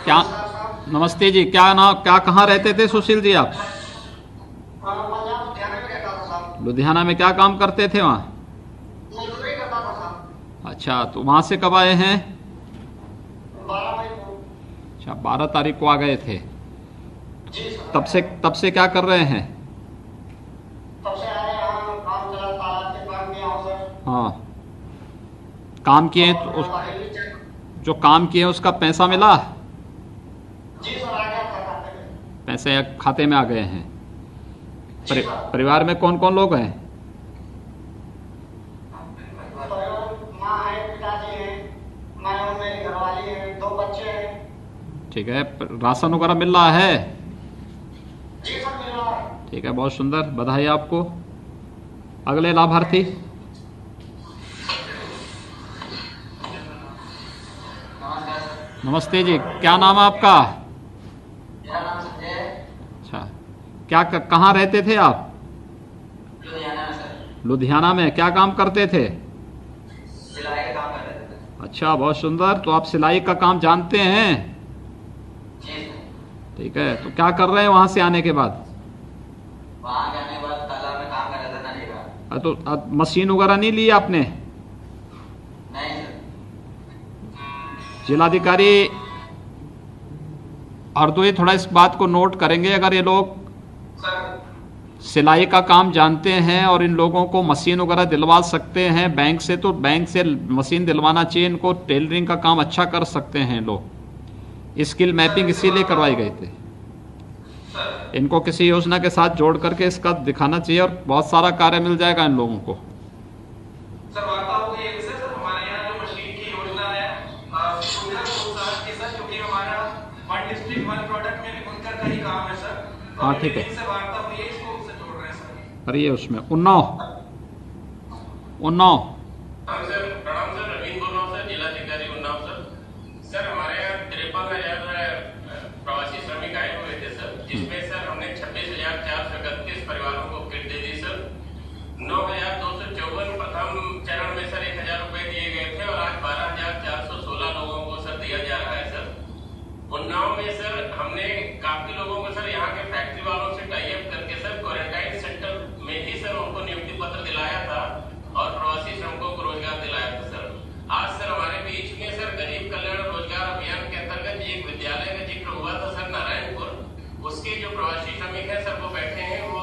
क्या? नमस्कार साहब। नमस्ते जी। क्या नाम, क्या कहाँ रहते थे सुशील जी आप? पंजाब लुधियाने में रहता था साहब। लुधियाना में क्या काम करते थे वहाँ? मजदूरी करता था साहब। अच्छा, तो वहाँ से कब आए हैं? 12 मई को। अच्छा, 12 तारीख को आ गए थे। जी सर। तब से क्या कर रहे हैं? तब से आए यहाँ काम चला, तालाब से काम किया हूँ सर। हाँ, काम किए तो और पहली चेक। जो काम किए उसका पैसा मिला? जी सर, आ गया था खाते में। पैसे खाते में आ गए हैं। जी सर। परिवार में कौन कौन लोग हैं? परिवार माँ है, पिताजी हैं, मैं हूँ, मेरी घरवाली है, 2 बच्चे हैं। ठीक है। राशन वगैरह मिल रहा है? जी सर, मिल रहा है। ठीक है, बहुत सुंदर, बधाई आपको। अगले लाभार्थी। नमस्कार सर। नमस्ते जी। क्या नाम है आपका? मेरा नाम संजय है। अच्छा, कहाँ रहते थे आप? लुधियाना में सर। लुधियाना में क्या काम करते थे? सिलाई का काम कर रहे थे। अच्छा, बहुत सुंदर। तो आप सिलाई का काम जानते हैं? जी सर। ठीक है, तो क्या कर रहे हैं वहां से आने के बाद? वहाँ जाने के बाद तालाब में काम कर रहा था नदी का। तो मशीन वगैरह नहीं ली आपने? नहीं सर। जिलाधिकारी हरदोई थोड़ा इस बात को नोट करेंगे। अगर ये लोग सर। सिलाई का काम जानते हैं और इन लोगों को मशीन वगैरह दिलवा सकते हैं बैंक से, तो बैंक से मशीन दिलवाना चाहिए इनको। टेलरिंग का काम अच्छा कर सकते हैं लोग। स्किल मैपिंग इसीलिए करवाई गई थी। इनको किसी योजना के साथ जोड़ करके इसका दिखाना चाहिए और बहुत सारा कार्य मिल जाएगा इन लोगों को। सर वार्ता हो गई है सर। हमारे यहाँ जो मशीन की योजना है सुविधा प्रोत्साहन की सर, क्योंकि हमारा वन डिस्ट्रिक्ट वन प्रोडक्ट में भी बुनकर का ही काम है सर। तो हाँ, ठीक है। इनसे वार्ता हुई है, इसको उनसे जोड़ रहे हैं सर। अरे ये उसमें उन्नाव हम सर प्रणाम सर, रवीन बोल रहा हूँ सर, जिलाधिकारी उन्नाव सर। सर हमारे यहाँ 53,000 प्रवासी श्रमिक आए हुए थे सर, जिसमें सर हमने 26,431 परिवारों को किट दे दी सर। 9,254 प्रथम चरण में सर 1,000 रुपए दिए गए थे और आज 12,416 लोगों को सर दिया जा रहा है सर। उन्नाव में सर हमने काफी लोगों को सर यहाँ के फैक्ट्री वालों से टाई अप करके सर क्वारंटाइन सेंटर में ही सर उनको नियुक्ति पत्र दिलाया था और प्रवासी श्रमिकों को रोजगार दिलाया था सर। आज सर हमारे बीच में सर गरीब कल्याण रोजगार अभियान के अंतर्गत एक विद्यालय का जिक्र हुआ था सर नारायणपुर। उसके जो प्रवासी श्रमिक है सर वो बैठे हैं, वो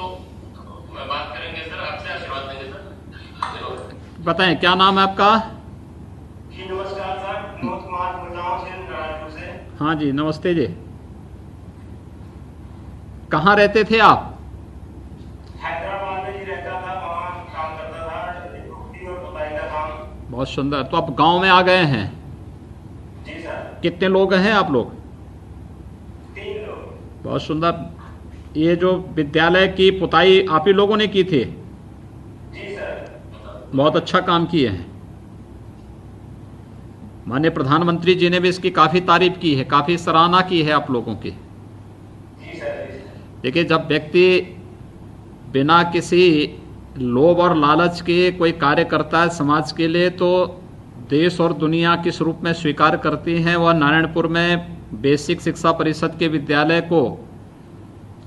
बात करेंगे सर, आपसे आशीर्वाद देंगे सर। बताएं, क्या नाम है आपका? जी नमस्कार सर, विनोद कुमार बोल रहा हूँ नारायणपुर से। हाँ जी, नमस्ते जी। कहाँ रहते थे आप? हैदराबाद में ही रहता था, वहाँ काम करता था, रोटी और कटाई का काम। बहुत सुंदर। तो आप गांव में आ गए हैं? जी सर। कितने लोग हैं आप लोग? 3 लोग। बहुत सुंदर। ये जो विद्यालय की पुताई आप ही लोगों ने की थी? जी सर। बहुत अच्छा काम किए हैं। माननीय प्रधानमंत्री जी ने भी इसकी काफ़ी तारीफ की है, काफ़ी सराहना की है आप लोगों की। जी सर। जी सर। देखिए, जब व्यक्ति बिना किसी लोभ और लालच के कोई कार्य करता है समाज के लिए, तो देश और दुनिया किस रूप में स्वीकार करती हैं। वह नारायणपुर में बेसिक शिक्षा परिषद के विद्यालय को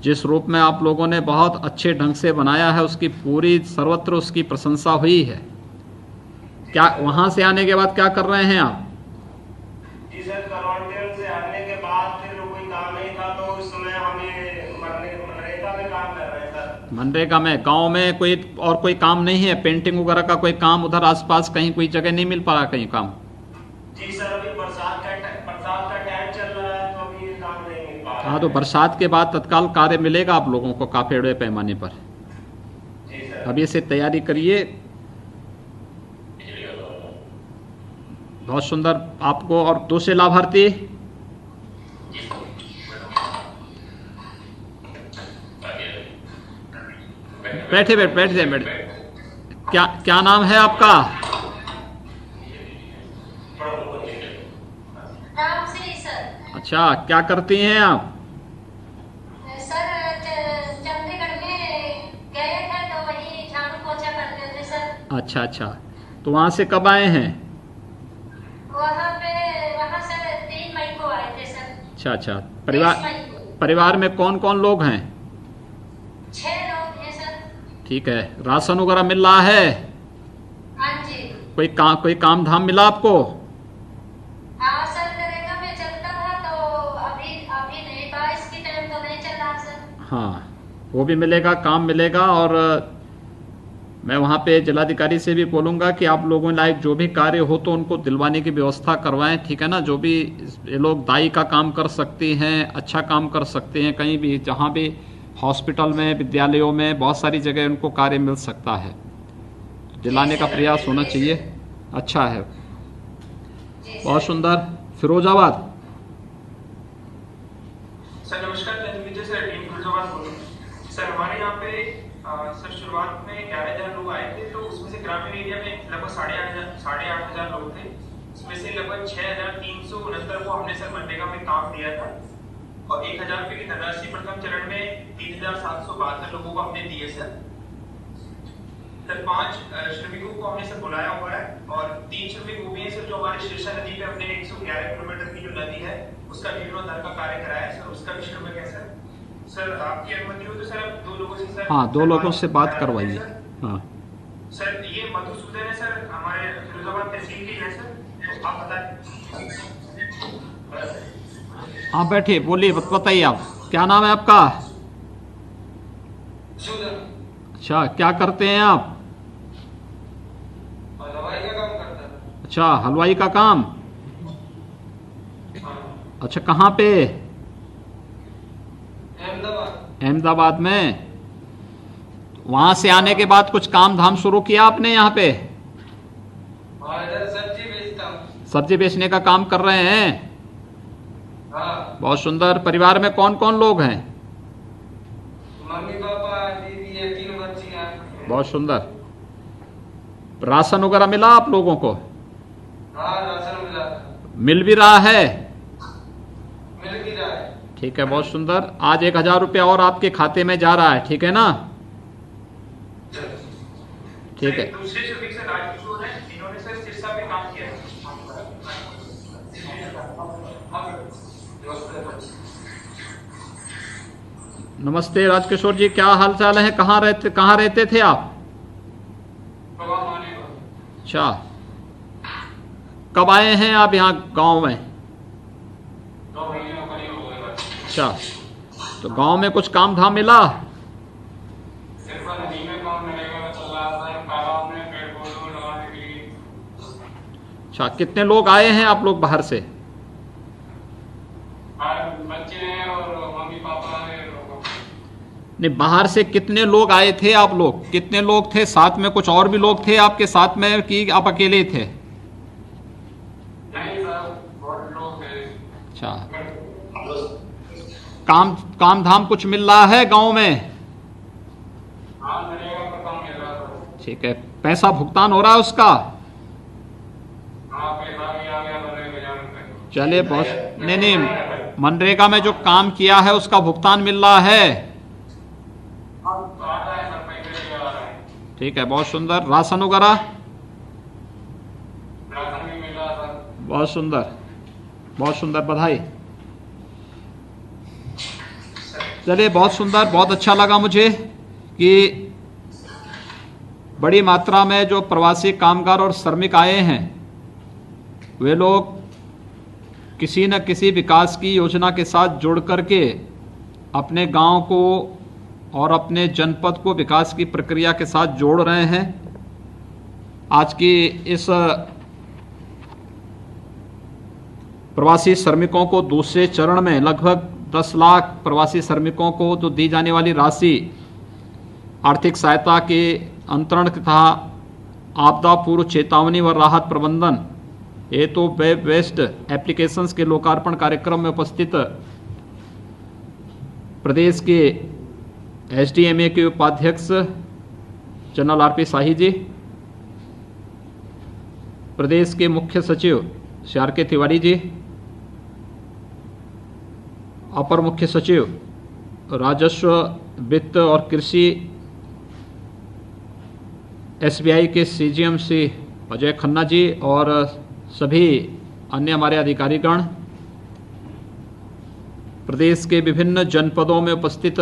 जिस रूप में आप लोगों ने बहुत अच्छे ढंग से बनाया है, उसकी पूरी सर्वत्र उसकी प्रशंसा हुई है। क्या वहाँ से आने के बाद क्या कर रहे हैं आप? जी सर, क्वारंटाइन से आने के बाद फिर कोई काम नहीं था, तो उस समय हमें मनरेगा में काम कर रहे हैं सर। मनरेगा में? गांव में कोई और कोई काम नहीं है? पेंटिंग वगैरह का कोई काम उधर आसपास कहीं कोई जगह नहीं मिल पा रहा कहीं काम? जी सर, अभी बरसात का टाइम चल रहा है, तो अभी ये काम नहीं मिल पा रहा हाँ, है। तो बरसात के बाद तत्काल कार्य मिलेगा आप लोगों को काफी बड़े पैमाने पर। जी सर। अभी से तैयारी करिए। बहुत सुंदर। आपको और दूसरे लाभार्थी? बैठ जाए बैठ। क्या नाम है आपका? रामश्री सर। अच्छा, क्या करती हैं आप? सर चंडीगढ़ में गए थे तो वही झाड़ू पोछा करते थे सर। अच्छा, तो वहाँ से कब आए हैं? वहाँ से 3 मई को आए थे सर। अच्छा अच्छा। 23 परिवार मई को। परिवार में कौन कौन लोग हैं? 6 लोग हैं सर। ठीक है। राशन वगैरह मिल रहा है? हाँ जी। कोई काम धाम मिला आपको? हाँ सर, नरेगा में चलता था तो अभी अभी नहीं, बारिश की टाइम तो नहीं चल रहा सर। हाँ, वो भी मिलेगा, काम मिलेगा। और मैं वहाँ पे जिलाधिकारी से भी बोलूँगा कि आप लोगों लायक जो भी कार्य हो तो उनको दिलवाने की व्यवस्था करवाएं, ठीक है ना। जो भी ये लोग दाई का काम कर सकती हैं, अच्छा काम कर सकते हैं, कहीं भी जहाँ भी हॉस्पिटल में, विद्यालयों में, बहुत सारी जगह उनको कार्य मिल सकता है, दिलाने का प्रयास होना चाहिए। अच्छा है, बहुत सुंदर। फिरोजाबाद। सर नमस्कार, मैं विजय सर टीम फिरोजाबाद बोल रहा हूँ। सर हमारे यहाँ पे सर शुरुआत में 11,000 लोग आए थे, तो उसमें से ग्रामीण एरिया में लगभग 8,500 लोग थे। उसमें से लगभग 6,369 को हमने सर मनरेगा में काम दिया था और 1,000 रुपये की धनराशि प्रथम चरण में 3,772 लोगों को हमने दिए सर। 5 श्रमिकों को हमने सर बुलाया हुआ है और 3 श्रमिक वो भी हैं सर जो हमारे शीर्षा नदी पे हमने 111 किलोमीटर की जो नदी है उसका जीर्णोद्धार का कार्य कराया है सर, उसका भी श्रमिक है सर। सर आपकी अनुमति हो तो सर अब 2 लोगों से सर, हाँ, 2 लोगों से बात करवाइए। हाँ सर, ये मधुसूदन है सर, हमारे फिरोजाबाद तहसील के है सर, तो आप बताएं। हाँ बैठिए, बोलिए, बताइए आप, क्या नाम है आपका? अच्छा, क्या करते हैं आप? हलवाई का काम करता है। अच्छा, हलवाई का काम। अच्छा, कहाँ पे? अहमदाबाद में। वहां से आने के बाद कुछ काम धाम शुरू किया आपने यहाँ पे? इधर सब्जी बेचता हूँ। सब्जी बेचने का काम कर रहे हैं? हाँ। बहुत सुंदर। परिवार में कौन कौन लोग हैं? मम्मी पापा दीदी है, 3 बच्चियाँ। बहुत सुंदर। राशन वगैरह मिला आप लोगों को? हाँ, राशन मिला। मिल भी रहा है? मिल भी रहा है। ठीक है, बहुत सुंदर। आज 1,000 रुपया और आपके खाते में जा रहा है, ठीक है ना? ठीक है। दूसरे श्रमिक से राजकिशोर है, जिन्होंने सर सिरसा पे काम किया है। नमस्ते राजकिशोर जी, क्या हाल चाल है? कहाँ रहते थे आप? अच्छा, कब आए हैं आप यहाँ गांव में? 2 महीने करीब हो गए। अच्छा, तो गांव में कुछ काम धाम मिला? सिर्फ नदी में काम मिलेगा चल रहा था, तालाब में पेड़ पौधे लगाने के लिए। अच्छा, कितने लोग आए हैं आप लोग बाहर से? बच्चे हैं और मम्मी पापा हैं। नहीं, बाहर से कितने लोग आए थे आप लोग? कितने लोग थे साथ में? कुछ और भी लोग थे आपके साथ में कि आप अकेले थे? नहीं सर, बहुत लोग थे। अच्छा, काम धाम कुछ मिल रहा है गांव में? हाँ, नरेगा का काम मिल रहा था। ठीक है, पैसा भुगतान हो रहा है उसका? हाँ, पैसा भी आ गया नरेगा में। चलिए, बहुत। नहीं, मनरेगा में जो काम किया है उसका भुगतान मिल रहा है? ठीक है, बहुत सुंदर। राशन वगैरह? राशन भी मिला सर। बहुत सुंदर, बहुत सुंदर, बधाई। चलिए, बहुत सुंदर, बहुत अच्छा लगा मुझे कि बड़ी मात्रा में जो प्रवासी कामगार और श्रमिक आए हैं वे लोग किसी न किसी विकास की योजना के साथ जुड़ करके अपने गांव को और अपने जनपद को विकास की प्रक्रिया के साथ जोड़ रहे हैं। आज की इस प्रवासी श्रमिकों को दूसरे चरण में लगभग 10 लाख प्रवासी श्रमिकों को जो दी जाने वाली राशि आर्थिक सहायता के अंतरण तथा आपदा पूर्व चेतावनी व राहत प्रबंधन हेतु वेब बेस्ड एप्लीकेशंस के लोकार्पण कार्यक्रम में उपस्थित प्रदेश के एसडीएमए के उपाध्यक्ष जनरल आरपी शाही जी, प्रदेश के मुख्य सचिव श्री आर के तिवारी जी, अपर मुख्य सचिव राजस्व वित्त और कृषि एसबीआई के सीजीएम श्री अजय खन्ना जी और सभी अन्य हमारे अधिकारीगण, प्रदेश के विभिन्न जनपदों में उपस्थित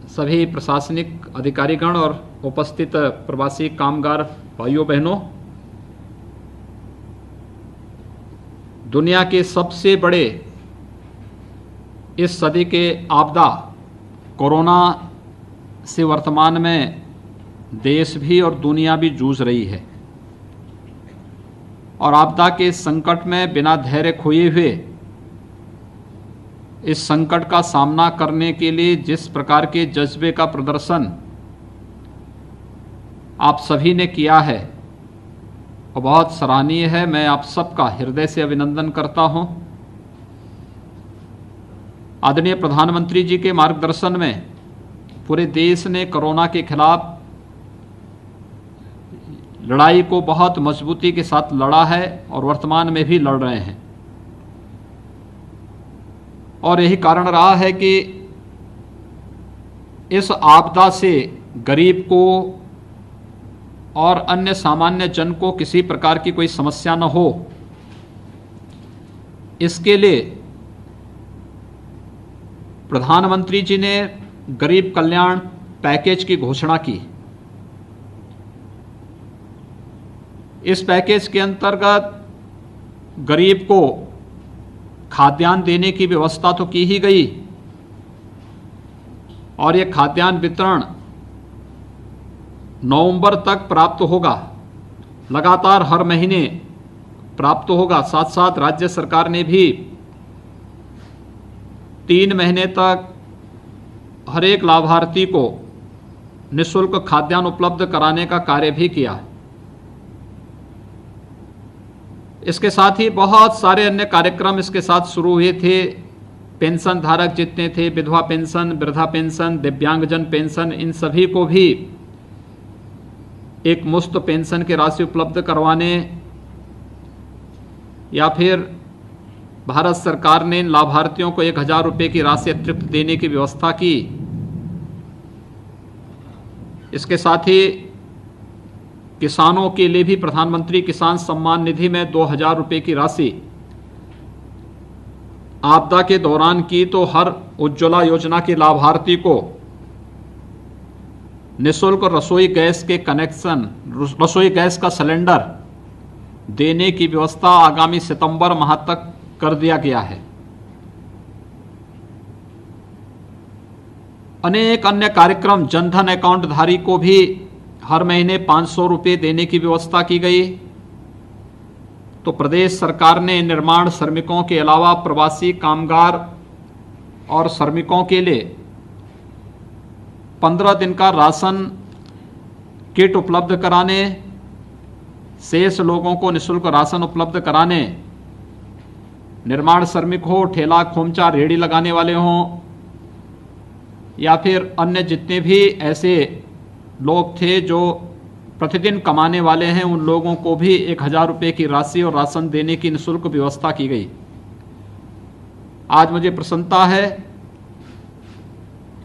सभी प्रशासनिक अधिकारीगण और उपस्थित प्रवासी कामगार भाइयों बहनों, दुनिया के सबसे बड़े इस सदी के आपदा कोरोना से वर्तमान में देश भी और दुनिया भी जूझ रही है। और आपदा के संकट में बिना धैर्य खोए हुए इस संकट का सामना करने के लिए जिस प्रकार के जज्बे का प्रदर्शन आप सभी ने किया है वो बहुत सराहनीय है। मैं आप सबका हृदय से अभिनंदन करता हूं। आदरणीय प्रधानमंत्री जी के मार्गदर्शन में पूरे देश ने कोरोना के खिलाफ लड़ाई को बहुत मजबूती के साथ लड़ा है और वर्तमान में भी लड़ रहे हैं। और यही कारण रहा है कि इस आपदा से गरीब को और अन्य सामान्य जन को किसी प्रकार की कोई समस्या न हो, इसके लिए प्रधानमंत्री जी ने गरीब कल्याण पैकेज की घोषणा की। इस पैकेज के अंतर्गत गरीब को खाद्यान्न देने की व्यवस्था तो की ही गई और ये खाद्यान्न वितरण नवंबर तक प्राप्त होगा, लगातार हर महीने प्राप्त होगा। साथ साथ राज्य सरकार ने भी 3 महीने तक हर एक लाभार्थी को निःशुल्क खाद्यान्न उपलब्ध कराने का कार्य भी किया। इसके साथ ही बहुत सारे अन्य कार्यक्रम इसके साथ शुरू हुए थे। पेंशन धारक जितने थे, विधवा पेंशन, वृद्धा पेंशन, दिव्यांगजन पेंशन, इन सभी को भी एक मुफ्त पेंशन की राशि उपलब्ध करवाने या फिर भारत सरकार ने इन लाभार्थियों को 1000 रुपये की राशि अतिरिक्त देने की व्यवस्था की। इसके साथ ही किसानों के लिए भी प्रधानमंत्री किसान सम्मान निधि में 2000 रुपये की राशि आपदा के दौरान की, तो हर उज्ज्वला योजना के लाभार्थी को निःशुल्क रसोई गैस के कनेक्शन, रसोई गैस का सिलेंडर देने की व्यवस्था आगामी सितंबर माह तक कर दिया गया है। अनेक अन्य कार्यक्रम, जनधन अकाउंट धारी को भी हर महीने 500 रुपये देने की व्यवस्था की गई। तो प्रदेश सरकार ने निर्माण श्रमिकों के अलावा प्रवासी कामगार और श्रमिकों के लिए 15 दिन का राशन किट उपलब्ध कराने, शेष लोगों को निःशुल्क राशन उपलब्ध कराने, निर्माण श्रमिक हो, ठेला खोमचा रेहड़ी लगाने वाले हों या फिर अन्य जितने भी ऐसे लोग थे जो प्रतिदिन कमाने वाले हैं, उन लोगों को भी 1000 रुपये की राशि और राशन देने की निःशुल्क व्यवस्था की गई। आज मुझे प्रसन्नता है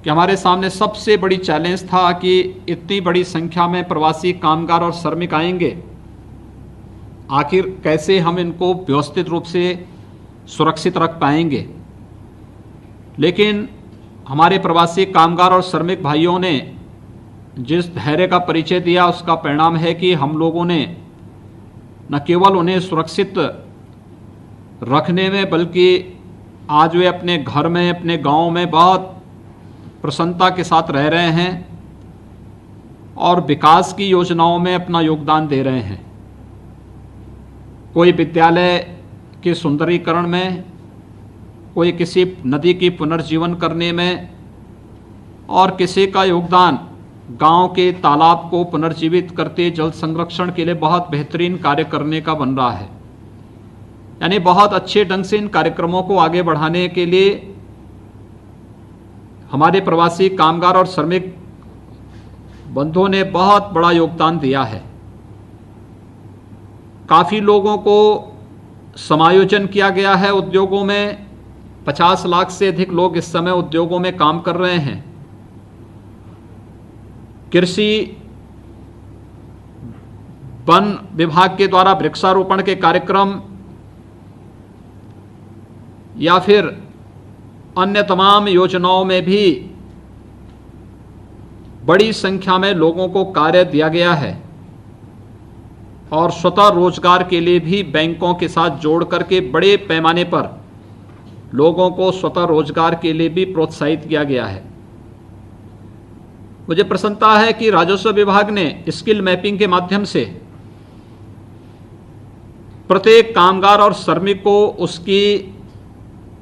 कि हमारे सामने सबसे बड़ी चैलेंज था कि इतनी बड़ी संख्या में प्रवासी कामगार और श्रमिक आएंगे, आखिर कैसे हम इनको व्यवस्थित रूप से सुरक्षित रख पाएंगे। लेकिन हमारे प्रवासी कामगार और श्रमिक भाइयों ने जिस धैर्य का परिचय दिया, उसका परिणाम है कि हम लोगों ने न केवल उन्हें सुरक्षित रखने में, बल्कि आज वे अपने घर में, अपने गांव में बहुत प्रसन्नता के साथ रह रहे हैं और विकास की योजनाओं में अपना योगदान दे रहे हैं। कोई विद्यालय के सुंदरीकरण में, कोई किसी नदी की पुनर्जीवन करने में और किसी का योगदान गांव के तालाब को पुनर्जीवित करते जल संरक्षण के लिए बहुत बेहतरीन कार्य करने का बन रहा है। यानी बहुत अच्छे ढंग से इन कार्यक्रमों को आगे बढ़ाने के लिए हमारे प्रवासी कामगार और श्रमिक बंधुओं ने बहुत बड़ा योगदान दिया है। काफ़ी लोगों को समायोजन किया गया है उद्योगों में। 50 लाख से अधिक लोग इस समय उद्योगों में काम कर रहे हैं। कृषि वन विभाग के द्वारा वृक्षारोपण के कार्यक्रम या फिर अन्य तमाम योजनाओं में भी बड़ी संख्या में लोगों को कार्य दिया गया है और स्वतः रोजगार के लिए भी बैंकों के साथ जोड़ करके बड़े पैमाने पर लोगों को स्वतः रोजगार के लिए भी प्रोत्साहित किया गया है। मुझे प्रसन्नता है कि राजस्व विभाग ने स्किल मैपिंग के माध्यम से प्रत्येक कामगार और श्रमिक को उसकी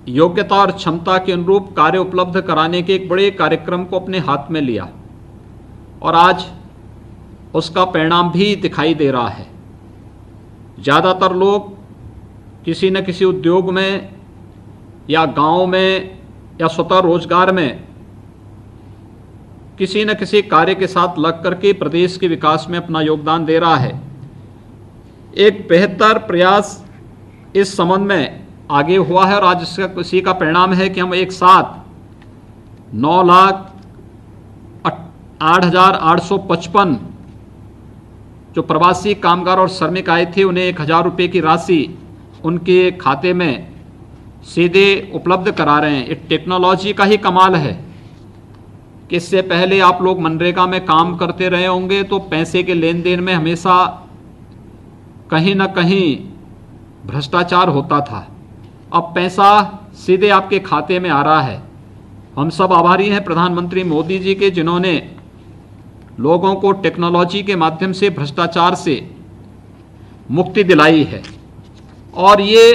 योग्यता और क्षमता के अनुरूप कार्य उपलब्ध कराने के एक बड़े कार्यक्रम को अपने हाथ में लिया और आज उसका परिणाम भी दिखाई दे रहा है। ज़्यादातर लोग किसी न किसी उद्योग में या गांव में या स्वतः रोजगार में किसी न किसी कार्य के साथ लग करके प्रदेश के विकास में अपना योगदान दे रहा है। एक बेहतर प्रयास इस संबंध में आगे हुआ है और आज इसका इसी का परिणाम है कि हम एक साथ 9,08,855 जो प्रवासी कामगार और श्रमिक आए थे उन्हें 1,000 रुपये की राशि उनके खाते में सीधे उपलब्ध करा रहे हैं। ये टेक्नोलॉजी का ही कमाल है कि इससे पहले आप लोग मनरेगा में काम करते रहे होंगे तो पैसे के लेन देन में हमेशा कहीं ना कहीं भ्रष्टाचार होता था। अब पैसा सीधे आपके खाते में आ रहा है। हम सब आभारी हैं प्रधानमंत्री मोदी जी के, जिन्होंने लोगों को टेक्नोलॉजी के माध्यम से भ्रष्टाचार से मुक्ति दिलाई है और ये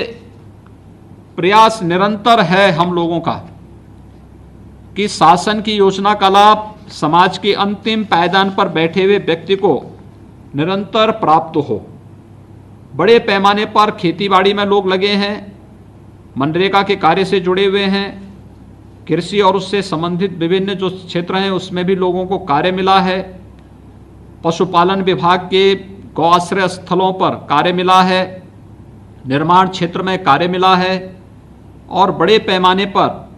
प्रयास निरंतर है हम लोगों का कि शासन की योजना का लाभ समाज के अंतिम पायदान पर बैठे हुए व्यक्ति को निरंतर प्राप्त हो। बड़े पैमाने पर खेतीबाड़ी में लोग लगे हैं, मनरेगा के कार्य से जुड़े हुए हैं, कृषि और उससे संबंधित विभिन्न जो क्षेत्र हैं उसमें भी लोगों को कार्य मिला है, पशुपालन विभाग के गौ आश्रय स्थलों पर कार्य मिला है, निर्माण क्षेत्र में कार्य मिला है और बड़े पैमाने पर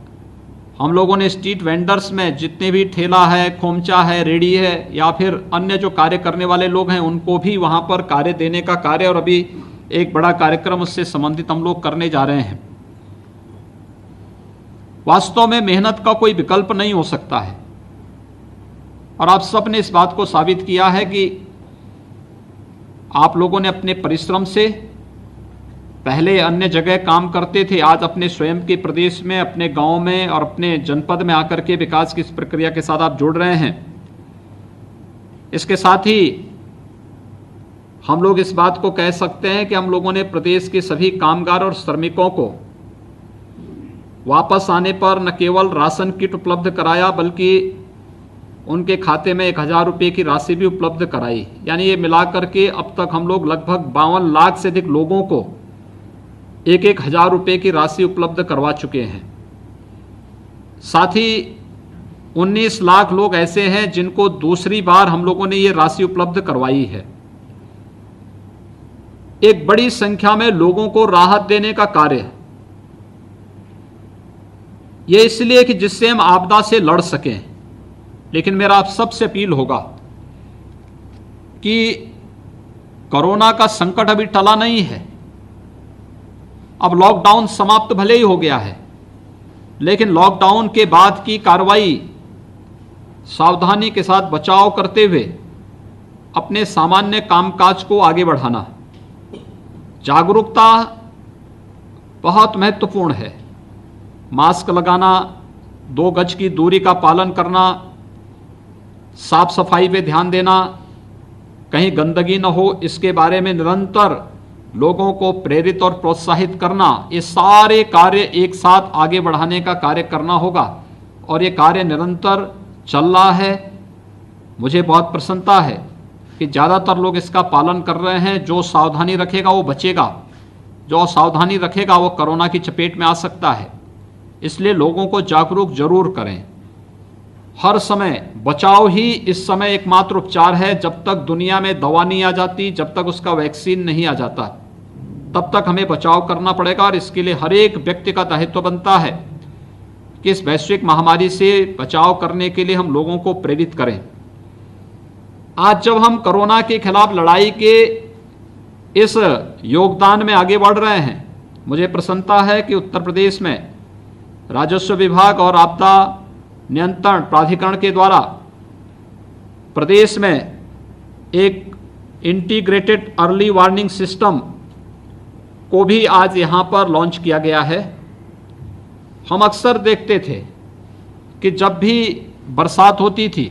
हम लोगों ने स्ट्रीट वेंडर्स में जितने भी ठेला है, खोमचा है, रेडी है या फिर अन्य जो कार्य करने वाले लोग हैं उनको भी वहाँ पर कार्य देने का कार्य और अभी एक बड़ा कार्यक्रम उससे संबंधित हम लोग करने जा रहे हैं। वास्तव में मेहनत का कोई विकल्प नहीं हो सकता है और आप सब ने इस बात को साबित किया है कि आप लोगों ने अपने परिश्रम से पहले अन्य जगह काम करते थे, आज अपने स्वयं के प्रदेश में, अपने गांव में और अपने जनपद में आकर के विकास की इस प्रक्रिया के साथ आप जुड़ रहे हैं। इसके साथ ही हम लोग इस बात को कह सकते हैं कि हम लोगों ने प्रदेश के सभी कामगार और श्रमिकों को वापस आने पर न केवल राशन किट उपलब्ध कराया बल्कि उनके खाते में 1,000 रुपये की राशि भी उपलब्ध कराई। यानी ये मिलाकर के अब तक हम लोग लगभग 52 लाख से अधिक लोगों को 1,000 रुपये की राशि उपलब्ध करवा चुके हैं। साथ ही 19 लाख लोग ऐसे हैं जिनको दूसरी बार हम लोगों ने ये राशि उपलब्ध करवाई है। एक बड़ी संख्या में लोगों को राहत देने का कार्य है। ये इसलिए कि जिससे हम आपदा से लड़ सकें, लेकिन मेरा आप सबसे अपील होगा कि कोरोना का संकट अभी टला नहीं है। अब लॉकडाउन समाप्त भले ही हो गया है, लेकिन लॉकडाउन के बाद की कार्रवाई सावधानी के साथ बचाव करते हुए अपने सामान्य कामकाज को आगे बढ़ाना। जागरूकता बहुत महत्वपूर्ण है। मास्क लगाना, 2 गज की दूरी का पालन करना, साफ सफाई पे ध्यान देना, कहीं गंदगी न हो इसके बारे में निरंतर लोगों को प्रेरित और प्रोत्साहित करना, ये सारे कार्य एक साथ आगे बढ़ाने का कार्य करना होगा और ये कार्य निरंतर चल रहा है। मुझे बहुत प्रसन्नता है कि ज़्यादातर लोग इसका पालन कर रहे हैं। जो सावधानी रखेगा वो बचेगा, जो सावधानी रखेगा वो कोरोना की चपेट में आ सकता है। इसलिए लोगों को जागरूक जरूर करें। हर समय बचाव ही इस समय एकमात्र उपचार है। जब तक दुनिया में दवा नहीं आ जाती, जब तक उसका वैक्सीन नहीं आ जाता, तब तक हमें बचाव करना पड़ेगा और इसके लिए हर एक व्यक्ति का दायित्व बनता है कि इस वैश्विक महामारी से बचाव करने के लिए हम लोगों को प्रेरित करें। आज जब हम कोरोना के खिलाफ लड़ाई के इस योगदान में आगे बढ़ रहे हैं, मुझे प्रसन्नता है कि उत्तर प्रदेश में राजस्व विभाग और आपदा नियंत्रण प्राधिकरण के द्वारा प्रदेश में एक इंटीग्रेटेड अर्ली वार्निंग सिस्टम को भी आज यहाँ पर लॉन्च किया गया है। हम अक्सर देखते थे कि जब भी बरसात होती थी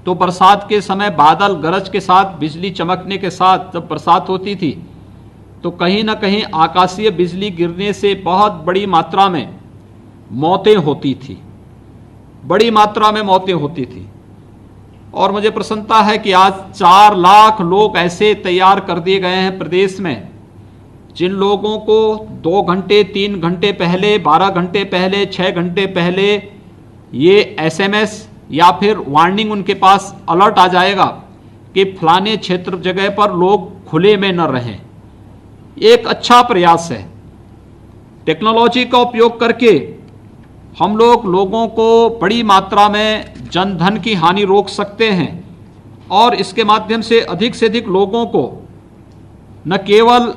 तो बरसात के समय बादल गरज के साथ बिजली चमकने के साथ जब बरसात होती थी तो कहीं ना कहीं आकाशीय बिजली गिरने से बहुत बड़ी मात्रा में मौतें होती थी, बड़ी मात्रा में मौतें होती थी। और मुझे प्रसन्नता है कि आज 4 लाख लोग ऐसे तैयार कर दिए गए हैं प्रदेश में, जिन लोगों को 2 घंटे 3 घंटे पहले, 12 घंटे पहले, 6 घंटे पहले ये SMS या फिर वार्निंग उनके पास अलर्ट आ जाएगा कि फलाने क्षेत्र जगह पर लोग खुले में न रहें। एक अच्छा प्रयास है। टेक्नोलॉजी का उपयोग करके हम लोगों को बड़ी मात्रा में जनधन की हानि रोक सकते हैं और इसके माध्यम से अधिक लोगों को न केवल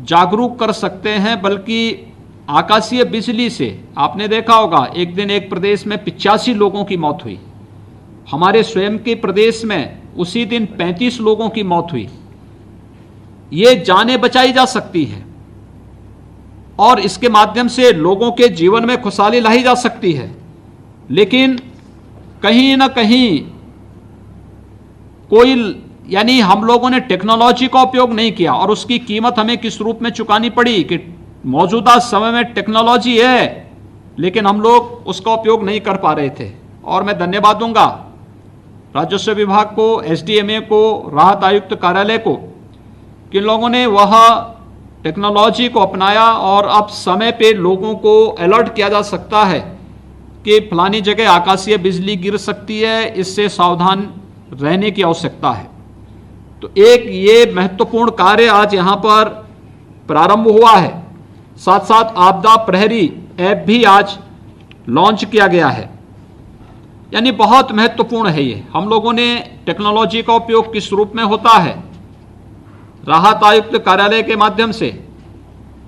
जागरूक कर सकते हैं बल्कि आकाशीय बिजली से, आपने देखा होगा एक दिन एक प्रदेश में 85 लोगों की मौत हुई, हमारे स्वयं के प्रदेश में उसी दिन 35 लोगों की मौत हुई। ये जानें बचाई जा सकती है और इसके माध्यम से लोगों के जीवन में खुशहाली लाई जा सकती है। लेकिन कहीं ना कहीं यानी हम लोगों ने टेक्नोलॉजी का उपयोग नहीं किया और उसकी कीमत हमें किस रूप में चुकानी पड़ी कि मौजूदा समय में टेक्नोलॉजी है लेकिन हम लोग उसका उपयोग नहीं कर पा रहे थे। और मैं धन्यवाद दूंगा राजस्व विभाग को, SDMA को, राहत आयुक्त कार्यालय को, कि लोगों ने वह टेक्नोलॉजी को अपनाया और अब समय पे लोगों को अलर्ट किया जा सकता है कि फलानी जगह आकाशीय बिजली गिर सकती है, इससे सावधान रहने की आवश्यकता है। तो एक ये महत्वपूर्ण कार्य आज यहाँ पर प्रारंभ हुआ है। साथ साथ आपदा प्रहरी ऐप भी आज लॉन्च किया गया है, यानी बहुत महत्वपूर्ण है ये। हम लोगों ने टेक्नोलॉजी का उपयोग किस रूप में होता है, राहत आयुक्त कार्यालय के माध्यम से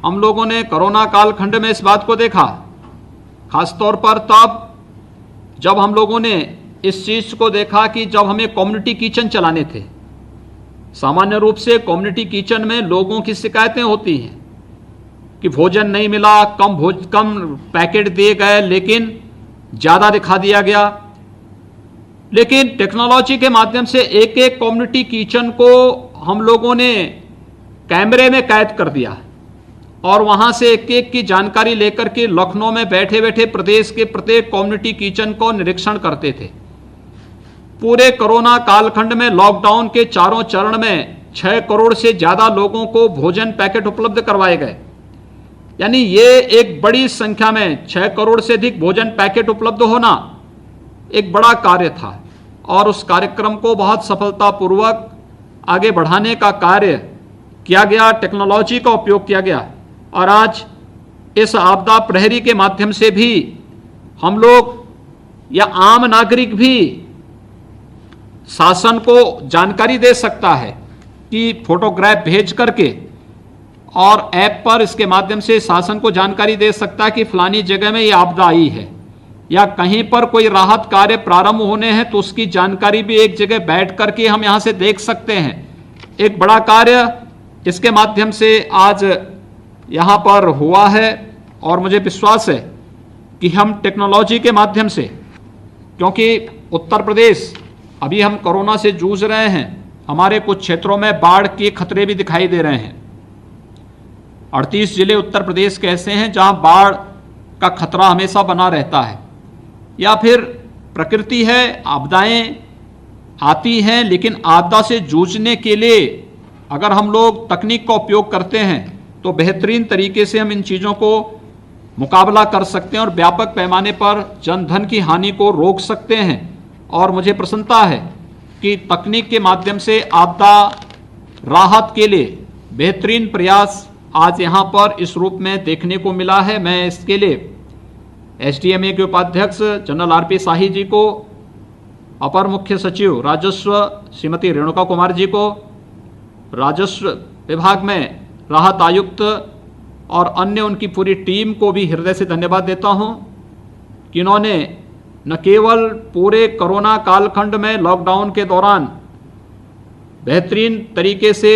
हम लोगों ने कोरोना कालखंड में इस बात को देखा, खासतौर पर तब जब हम लोगों ने इस चीज को देखा कि जब हमें कम्युनिटी किचन चलाने थे। सामान्य रूप से कम्युनिटी किचन में लोगों की शिकायतें होती हैं कि भोजन नहीं मिला, कम पैकेट दिए गए लेकिन ज्यादा दिखा दिया गया। लेकिन टेक्नोलॉजी के माध्यम से एक एक कम्युनिटी किचन को हम लोगों ने कैमरे में कैद कर दिया और वहां से एक एक की जानकारी लेकर के लखनऊ में बैठे बैठे प्रदेश के प्रत्येक कम्युनिटी किचन को निरीक्षण करते थे। पूरे कोरोना कालखंड में लॉकडाउन के चारों चरण में 6 करोड़ से ज्यादा लोगों को भोजन पैकेट उपलब्ध करवाए गए, यानी ये एक बड़ी संख्या में 6 करोड़ से अधिक भोजन पैकेट उपलब्ध होना एक बड़ा कार्य था और उस कार्यक्रम को बहुत सफलतापूर्वक आगे बढ़ाने का कार्य किया गया, टेक्नोलॉजी का उपयोग किया गया। और आज इस आपदा प्रहरी के माध्यम से भी हम लोग या आम नागरिक भी शासन को जानकारी दे सकता है कि फोटोग्राफ भेज करके और ऐप पर इसके माध्यम से शासन को जानकारी दे सकता है कि फलानी जगह में ये आपदा आई है या कहीं पर कोई राहत कार्य प्रारंभ होने हैं तो उसकी जानकारी भी एक जगह बैठ करके हम यहां से देख सकते हैं। एक बड़ा कार्य इसके माध्यम से आज यहां पर हुआ है और मुझे विश्वास है कि हम टेक्नोलॉजी के माध्यम से, क्योंकि उत्तर प्रदेश अभी हम कोरोना से जूझ रहे हैं, हमारे कुछ क्षेत्रों में बाढ़ के खतरे भी दिखाई दे रहे हैं। 38 जिले उत्तर प्रदेश के ऐसे हैं जहां बाढ़ का खतरा हमेशा बना रहता है, या फिर प्रकृति है, आपदाएं आती हैं, लेकिन आपदा से जूझने के लिए अगर हम लोग तकनीक का उपयोग करते हैं तो बेहतरीन तरीके से हम इन चीज़ों को मुकाबला कर सकते हैं और व्यापक पैमाने पर जनधन की हानि को रोक सकते हैं। और मुझे प्रसन्नता है कि तकनीक के माध्यम से आपदा राहत के लिए बेहतरीन प्रयास आज यहाँ पर इस रूप में देखने को मिला है। मैं इसके लिए SDMA के उपाध्यक्ष जनरल RP शाही जी को, अपर मुख्य सचिव राजस्व श्रीमती रेणुका कुमार जी को, राजस्व विभाग में राहत आयुक्त और अन्य उनकी पूरी टीम को भी हृदय से धन्यवाद देता हूं कि इन्होंने न केवल पूरे कोरोना कालखंड में लॉकडाउन के दौरान बेहतरीन तरीके से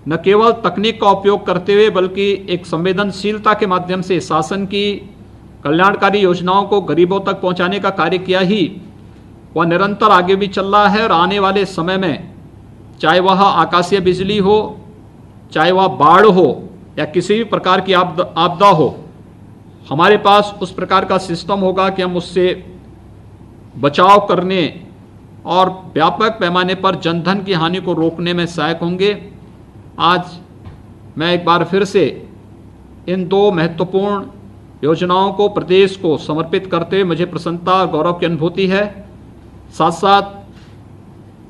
न केवल तकनीक का उपयोग करते हुए बल्कि एक संवेदनशीलता के माध्यम से शासन की कल्याणकारी योजनाओं को गरीबों तक पहुंचाने का कार्य किया ही वह निरंतर आगे भी चल रहा है। और आने वाले समय में चाहे वह आकाशीय बिजली हो, चाहे वह बाढ़ हो या किसी भी प्रकार की आपदा हो, हमारे पास उस प्रकार का सिस्टम होगा कि हम उससे बचाव करने और व्यापक पैमाने पर जनधन की हानि को रोकने में सहायक होंगे। आज मैं एक बार फिर से इन दो महत्वपूर्ण योजनाओं को प्रदेश को समर्पित करते हुए मुझे प्रसन्नता और गौरव की अनुभूति है। साथ साथ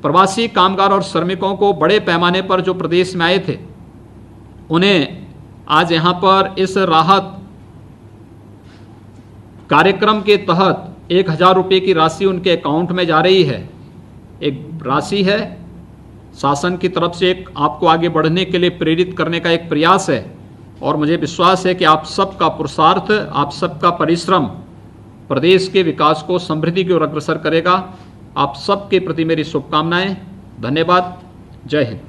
प्रवासी कामगार और श्रमिकों को बड़े पैमाने पर जो प्रदेश में आए थे, उन्हें आज यहाँ पर इस राहत कार्यक्रम के तहत 1000 रुपये की राशि उनके अकाउंट में जा रही है। एक राशि है, शासन की तरफ से एक आपको आगे बढ़ने के लिए प्रेरित करने का एक प्रयास है और मुझे विश्वास है कि आप सबका पुरुषार्थ, आप सबका परिश्रम प्रदेश के विकास को समृद्धि की ओर अग्रसर करेगा। आप सबके प्रति मेरी शुभकामनाएं। धन्यवाद। जय हिंद।